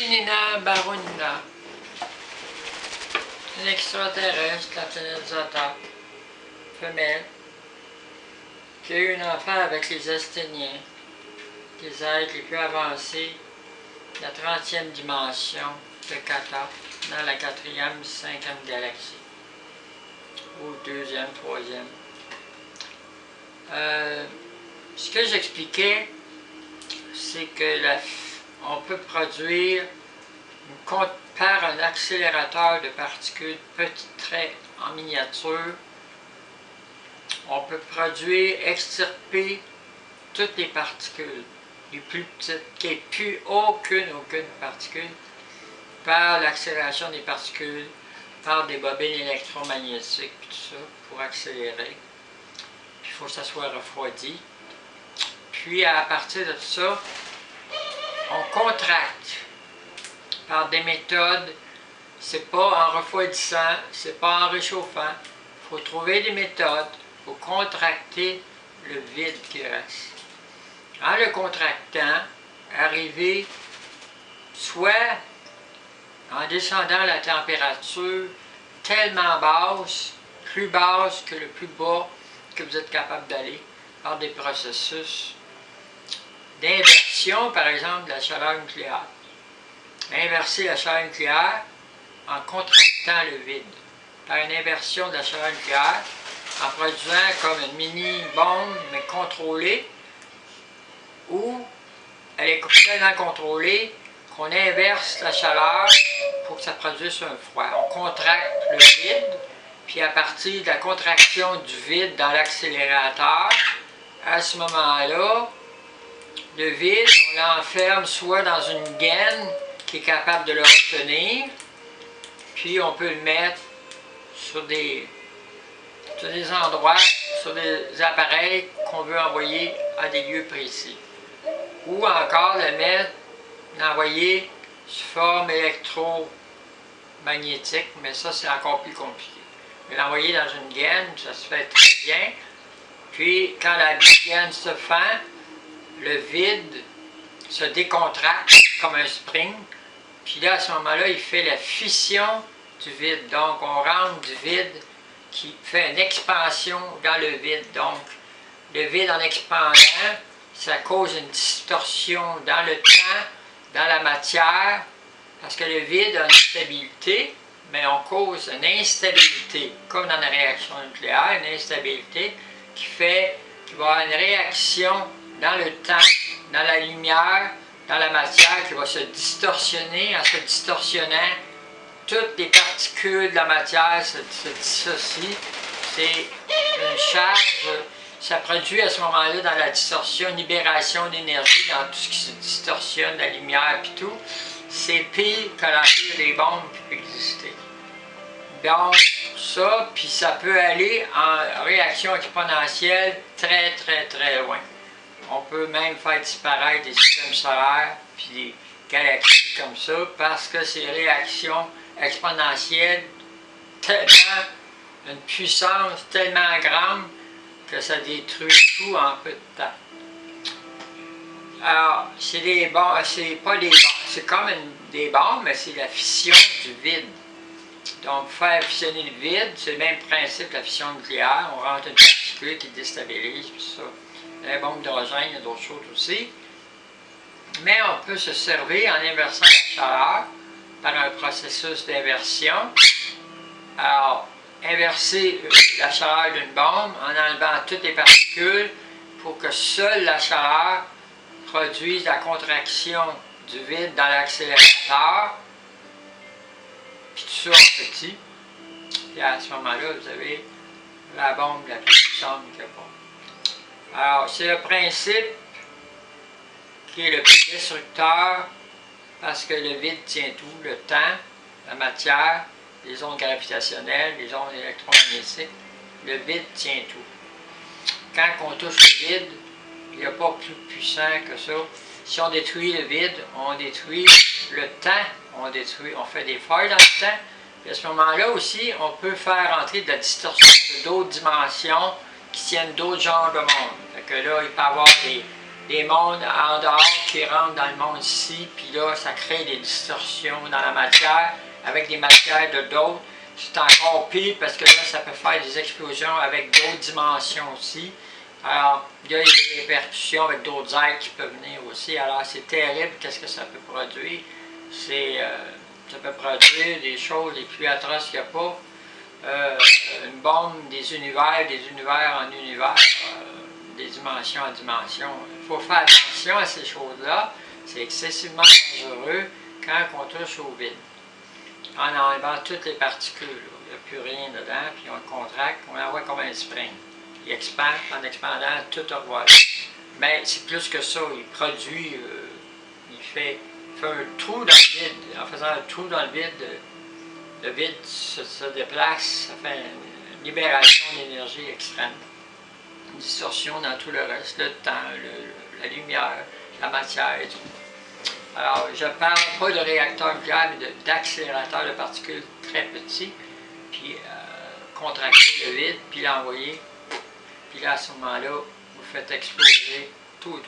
Nina Barounina, un extraterrestre, la planète Zata, femelle, qui a eu un enfant avec les Esténiens, des êtres les plus avancés, la 30e dimension de Kata, dans la 4e, 5e galaxie, ou 2e, 3e. Ce que j'expliquais, c'est que on peut produire par un accélérateur de particules, petits traits en miniature, on peut produire, extirper toutes les particules, les plus petites, qu'il n'y ait plus aucune particule, par l'accélération des particules, par des bobines électromagnétiques, puis tout ça, pour accélérer. Puis il faut que ça soit refroidi. Puis à partir de tout ça, on contracte par des méthodes, c'est pas en refroidissant, c'est pas en réchauffant. Il faut trouver des méthodes pour contracter le vide qui reste. En le contractant, arriver soit en descendant la température tellement basse, plus basse que le plus bas que vous êtes capable d'aller, par des processus d'inversion, par exemple, de la chaleur nucléaire. Inverser la chaleur nucléaire en contractant le vide, par une inversion de la chaleur nucléaire, en produisant comme une mini-bombe, mais contrôlée, ou elle est tellement contrôlée qu'on inverse la chaleur pour que ça produise un froid. On contracte le vide, puis à partir de la contraction du vide dans l'accélérateur, à ce moment-là, le vide, on l'enferme soit dans une gaine qui est capable de le retenir, puis on peut le mettre sur des endroits, sur des appareils qu'on veut envoyer à des lieux précis. Ou encore l'envoyer sous forme électromagnétique, mais ça c'est encore plus compliqué. Mais l'envoyer dans une gaine, ça se fait très bien. Puis quand la gaine se fend, le vide se décontracte comme un spring, puis là à ce moment-là il fait la fission du vide. Donc on rentre du vide qui fait une expansion dans le vide. Donc le vide en expandant, ça cause une distorsion dans le temps, dans la matière, parce que le vide a une stabilité, mais on cause une instabilité, comme dans la réaction nucléaire, une instabilité qui fait qu'il va y avoir une réaction dans le temps, dans la lumière, dans la matière qui va se distorsionner. En se distorsionnant, toutes les particules de la matière se dissocient. C'est une charge, ça produit à ce moment-là dans la distorsion, une libération d'énergie dans tout ce qui se distorsionne, la lumière et tout. C'est pire que l'empire des bombes qui peut exister. Donc ça, puis ça peut aller en réaction exponentielle très loin. On peut même faire disparaître des systèmes solaires puis des galaxies comme ça parce que ces réactions exponentielles tellement, une puissance tellement grande que ça détruit tout en peu de temps. Alors, c'est des bombes, c'est pas des bombes, c'est comme des bombes, mais c'est la fission du vide. Donc, faire fissionner le vide, c'est le même principe que la fission nucléaire. On rentre une particule qui déstabilise, tout ça. Les bombes d'hydrogène, il y a d'autres choses aussi. Mais on peut se servir en inversant la chaleur par un processus d'inversion. Alors, inverser la chaleur d'une bombe en enlevant toutes les particules pour que seule la chaleur produise la contraction du vide dans l'accélérateur. Puis tout ça en petit. Et à ce moment-là, vous avez la bombe la plus puissante que bon. Alors, c'est le principe qui est le plus destructeur parce que le vide tient tout, le temps, la matière, les ondes gravitationnelles, les ondes électromagnétiques. Le vide tient tout. Quand on touche le vide, il n'y a pas plus puissant que ça. Si on détruit le vide, on détruit le temps, on fait des failles dans le temps. Puis à ce moment-là aussi, on peut faire entrer de la distorsion de d'autres dimensions qui tiennent d'autres genres de monde. Fait que là, il peut y avoir des mondes en dehors qui rentrent dans le monde ici, puis là, ça crée des distorsions dans la matière, avec des matières de d'autres. C'est encore pire parce que là, ça peut faire des explosions avec d'autres dimensions aussi. Alors, il y a des répercussions avec d'autres êtres qui peuvent venir aussi. Alors, c'est terrible, qu'est-ce que ça peut produire. Ça peut produire des choses les plus atroces qu'il n'y a pas. Une bombe des univers en univers, des dimensions en dimensions. Il faut faire attention à ces choses-là. C'est excessivement dangereux quand on touche au vide. En enlevant toutes les particules, il n'y a plus rien dedans, puis on le contracte, on l'envoie comme un spring. Il expand, en expandant, tout revoit. Mais c'est plus que ça, il produit, il fait un trou dans le vide. En faisant un trou dans le vide se déplace, ça fait une libération d'énergie extrême. Une distorsion dans tout le reste, le temps, la lumière, la matière et tout. Alors, je ne parle pas de réacteur nucléaire, mais d'accélérateur de particules très petits, puis contracter le vide, puis l'envoyer. Puis là, à ce moment-là, vous faites exploser tout.